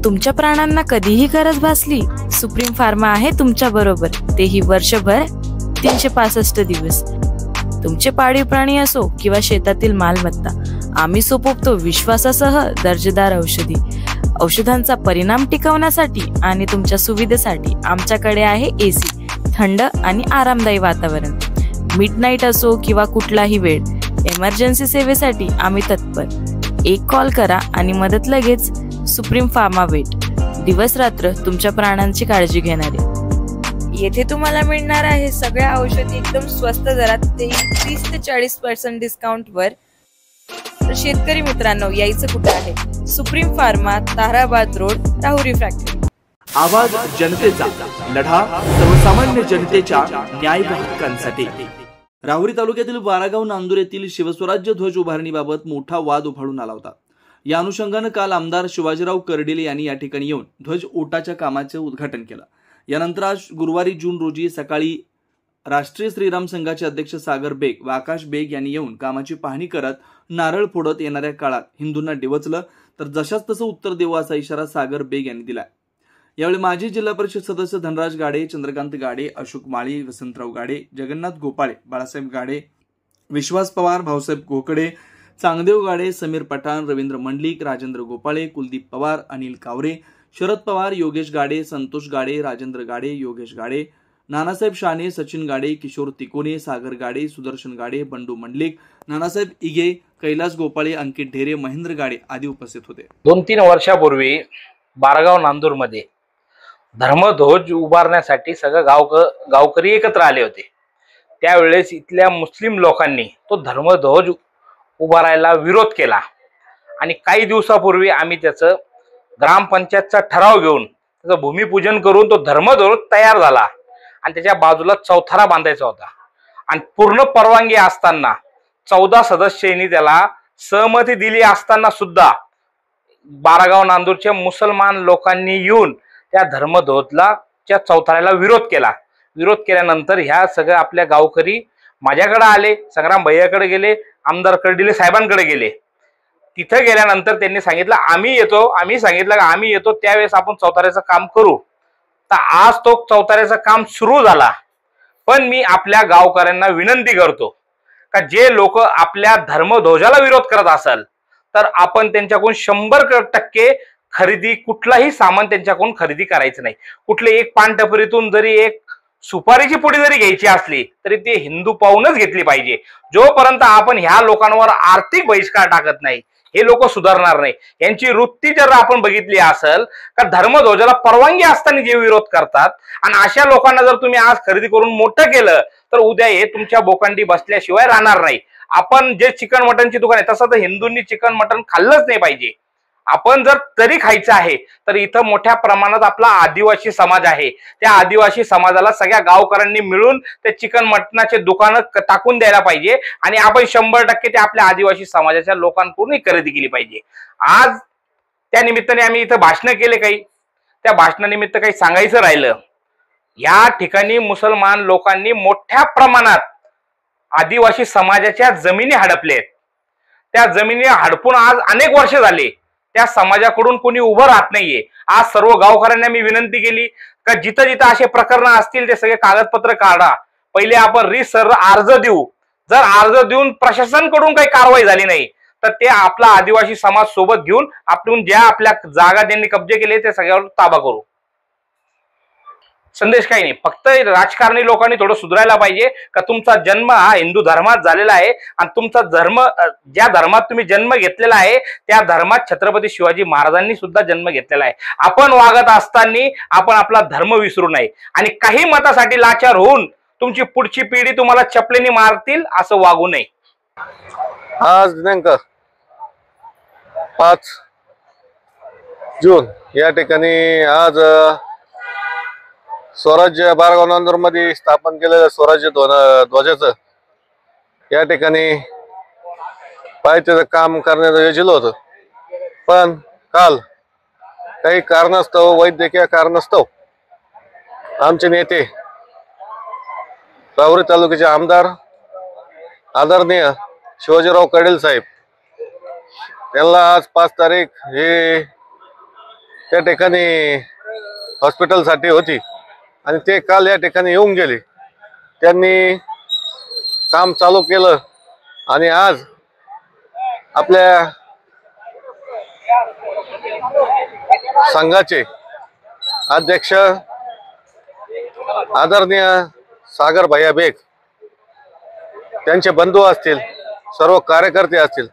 तुमच्या प्राणांना कधीही गरज भासली, सुप्रीम फार्मा आहे तुमच्या बरोबर, तेही वर्षभर 365 दिवस. तुमचे पाळीव प्राणी असो किंवा शेतातील मालमत्ता, आम्ही सोपवतो विश्वासासह दर्जेदार औषधी. औषधांचा परिणाम टिकवण्यासाठी आणि तुमच्या सुविधेसाठी आमच्याकडे आहे एसी, थंड आणि आरामदायी वातावरण. मिडनाईट असो किंवा कुठलाही वेळ, इमर्जन्सी सेवेसाठी आम्ही तत्पर. एक कॉल करा आणि मदत लगेच. सुप्रीम फार्मा वेट, दिवस रात्र तुमच्या प्राणांची काळजी घेणारे. येथे तुम्हाला मिळणार आहे सगळ्या औषधी एकदम स्वस्त दरात, ते 30 ते 40% डिस्काउंट वर. तर शेतकरी मित्रांनो, यायचं कुठे आहे? Supreme pharma, Tarabad road, Rahuri factory. आवाज जनतेचा, लढा सर्वसामान्य जनतेच्या न्याय हक्कांसाठी. राहुरी तालुक्यातील वारागाव नांदूर येथील शिवस्वराज्य ध्वज उभारणीबाबत मोठा वाद उफाळून आला होता. या अनुषंगाने काल आमदार शिवाजीराव कर्डिले यांनी या ठिकाणी येऊन ध्वज ओटाच्या कामाचे उद्घाटन केलं. यानंतर आज गुरुवारी जून रोजी सकाळी राष्ट्रीय श्रीराम संघाचे अध्यक्ष सागर बेग व आकाश बेग यांनी येऊन कामाची पाहणी करत नारळ फोडत येणाऱ्या काळात हिंदूंना डिवचलं तर जशाच तसं उत्तर देऊ असा इशारा सागर बेग यांनी दिला. यावेळी माजी जिल्हा परिषद सदस्य धनराज गाडे, चंद्रकांत गाडे, अशोक माळी, वसंतराव गाडे, जगन्नाथ गोपाळे, बाळासाहेब गाडे, विश्वास पवार, भाऊसाहेब गोकडे, चांगदेव गाडे, समीर पठाण, रवींद्र मंडलिक, राजेंद्र गोपाळे, कुलदीप पवार, अनिल कावरे, शरद पवार, योगेश गाडे, संतोष गाडे, राजेंद्र गाडे, योगेश गाडे, नानासाहेब शाने, सचिन गाडे, किशोर तिकोने, सागर गाडे, सुदर्शन गाडे, बंडू मंडलिक, नानासाहेब इगे, कैलास गोपाळे, अंकित ढेरे, महेंद्र गाडे आदी उपस्थित होते. 2-3 वर्षापूर्वी बारगाव नांदूरमध्ये धर्मध्वज उभारण्यासाठी सगळे गावकरी एकत्र आले होते. त्यावेळेस इथल्या मुस्लिम लोकांनी तो धर्मध्वज उभारायला विरोध केला आणि काही दिवसापूर्वी आम्ही त्याचं ग्रामपंचायतचा ठराव घेऊन त्याचं भूमिपूजन करून तो धर्मध्वज तयार झाला आणि त्याच्या बाजूला चौथरा बांधायचा होता. आणि पूर्ण परवानगी असताना 14 सदस्यांनी त्याला सहमती दिली असताना सुद्धा बारागाव नांदूरच्या मुसलमान लोकांनी येऊन त्या धर्मध्वजला चौथऱ्याला विरोध केला. विरोध केल्यानंतर ह्या सगळ्या आपल्या गावकरी माझ्याकडे आले, संग्राम भैयाकडे गेले, आमदार कर्डिले साहेबांकडे गेले. तिथे गेल्यानंतर त्यांनी सांगितलं आम्ही येतो. आम्ही सांगितलं का आम्ही येतो त्यावेळेस आपण चौथऱ्याचं काम करू. तर आज तो चौथऱ्याचं काम सुरू झाला. पण मी आपल्या गावकऱ्यांना विनंती करतो का जे लोक आपल्या धर्मध्वजाला विरोध करत असाल तर आपण त्यांच्याकडून 100% खरेदी, कुठलाही सामान त्यांच्याकडून खरेदी करायचं नाही. कुठले एक पानटपरीतून जरी एक सुपारीची पुडी जरी घ्यायची असली तरी ते हिंदू पाहूनच घेतली पाहिजे. जोपर्यंत आपण ह्या लोकांवर आर्थिक बहिष्कार टाकत नाही हे लोक सुधारणार नाही. यांची वृत्ती जर आपण बघितली असेल का धर्मध्वजाला परवानगी असताना जे विरोध करतात आणि अशा लोकांना जर तुम्ही आज खरेदी करून मोठं केलं तर उद्या हे तुमच्या बोकांडी बसल्याशिवाय राहणार नाही. आपण जे चिकन मटनची दुकान आहे तसं तर हिंदूंनी चिकन मटन खाल्लंच नाही पाहिजे. आपण जर तरी खायचं आहे तर इथं मोठ्या प्रमाणात आपला आदिवासी समाज आहे. त्या आदिवासी समाजाला सगळ्या गावकऱ्यांनी मिळून ते चिकन मटणाचे दुकानं टाकून द्यायला पाहिजे आणि आपण 100% ते आपल्या आदिवासी समाजाच्या लोकांकडून खरेदी केली पाहिजे. आज त्या निमित्ताने आम्ही इथं भाषण केले. काही त्या भाषणानिमित्त काही सांगायचं राहिलं. या ठिकाणी मुसलमान लोकांनी मोठ्या प्रमाणात आदिवासी समाजाच्या जमिनी हडपलेत. त्या जमिनी हडपून आज अनेक वर्ष झाले त्या समाजाकडून कोणी उभं राहत नाहीये. आज सर्व गावकऱ्यांना मी विनंती केली का जिथं जिथं असे प्रकरण असतील ते सगळे कागदपत्र काढा. पहिले आपण रिसर अर्ज देऊ. जर अर्ज देऊन प्रशासनाकडून काही कारवाई झाली नाही तर ते आपला आदिवासी समाज सोबत घेऊन आपण ज्या आपल्या जागा ज्यांनी कब्जे केले ते सगळ्यावर ताबा करू. संदेश काही नाही, फक्त राजकारणी लोकांनी थोडं सुधारायला पाहिजे का तुमचा जन्म हा हिंदू धर्मात झालेला आहे आणि तुमचा धर्म ज्या धर्मात तुम्ही जन्म घेतलेला आहे त्या धर्मात छत्रपती शिवाजी महाराजांनी सुद्धा जन्म घेतलेला आहे. आपण वागत असताना आपण आपला धर्म विसरू नये आणि काही मतासाठी लाचार होऊन तुमची पुढची पिढी तुम्हाला चपलेने मारतील असं वागू नये. आज दिनांक 5 जून या ठिकाणी आज स्वराज्य बारगाव नांदूर मध्ये स्थापन केलेलं स्वराज्य ध्वजाचं या ठिकाणी पाहिजे काम करण्याचं योजिलं होतं. पण काल काही कारणास्तव, वैद्यकीय कारणास्तव आमचे नेते राहुरी तालुक्याचे आमदार आदरणीय शिवाजीराव कर्डिले साहेब यांना आज 5 तारीख हे त्या ठिकाणी हॉस्पिटलसाठी होती आणि ते काल या ठिकाणी येऊन गेले. त्यांनी काम चालू केलं आणि आज आपल्या संघाचे अध्यक्ष आदरणीय सागर भैया बेग, त्यांचे बंधू असतील, सर्व कार्यकर्ते असतील,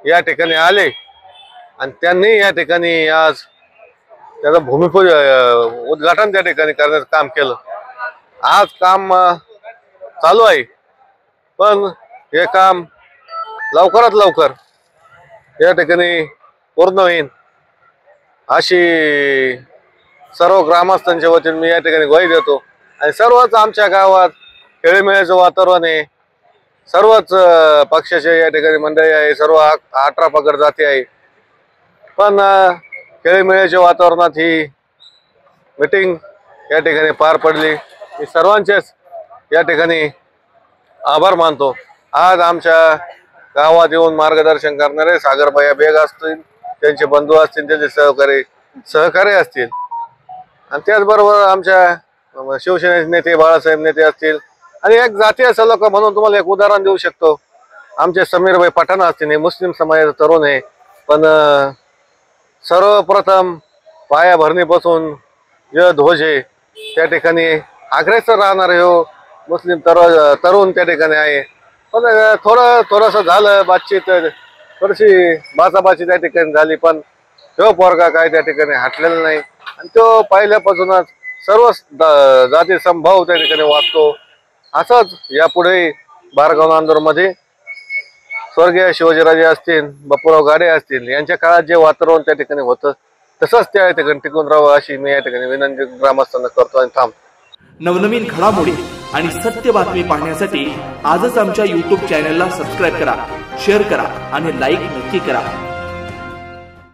या ठिकाणी आले आणि त्यांनी या ठिकाणी आज त्याचं भूमिपूजन उद्घाटन त्या ठिकाणी करण्याचं काम केलं. आज काम चालू आहे, पण हे काम लवकरात लवकर या ठिकाणी पूर्ण होईल अशी सर्व ग्रामस्थांच्या वतीने मी या ठिकाणी ग्वाही देतो. आणि सर्वच आमच्या गावात खेळीमेळीचं वातावरण आहे. सर्वच पक्षाचे या ठिकाणी मंडळी आहे, सर्व 18 पगड जाती आहे. पण खेळीमेळीच्या वातावरणात ही मीटिंग या ठिकाणी पार पडली. मी सर्वांचेच या ठिकाणी आभार मानतो. आज आमच्या गावात येऊन मार्गदर्शन करणारे सागर भैया बेग असतील, त्यांचे बंधू असतील, त्यांचे सहकारी असतील आणि त्याचबरोबर आमच्या शिवसेनेचे नेते बाळासाहेब नेते असतील आणि एक जातीय सलोख म्हणून तुम्हाला एक उदाहरण देऊ शकतो. आमचे समीरभाई पठाण असतील, हे मुस्लिम समाजाचे तरुण आहे, पण सर्वप्रथम पायाभरणीपासून जे ध्वज आहे त्या ठिकाणी अग्रेसर राहणारे हो मुस्लिम तरुण त्या ठिकाणी आहे. पण थोडंसं झालं बातचीत, थोडीशी बाचाबाची त्या ठिकाणी झाली, पण तो पोरगा काय त्या ठिकाणी हटलेला नाही आणि तो पहिल्यापासूनच सर्व जाती संभाव त्या ठिकाणी वागतो. असंच यापुढे बारगाव नांदूरमध्ये स्वर्गीय शिवाजीराजे असतील, बापूराव गाडे असतील, यांच्या काळात जे वातावरण त्या ठिकाणी होतं तसंच त्या ठिकाणी टिकून राहावं अशी मी या ठिकाणी विनंती ग्रामस्थांना करतो आणि थांबतो. नवनवीन घडामोडी आणि सत्य बातमी पाहण्यासाठी आजच आमच्या YouTube चॅनलला सबस्क्राईब करा, शेअर करा आणि लाईक नक्की करा.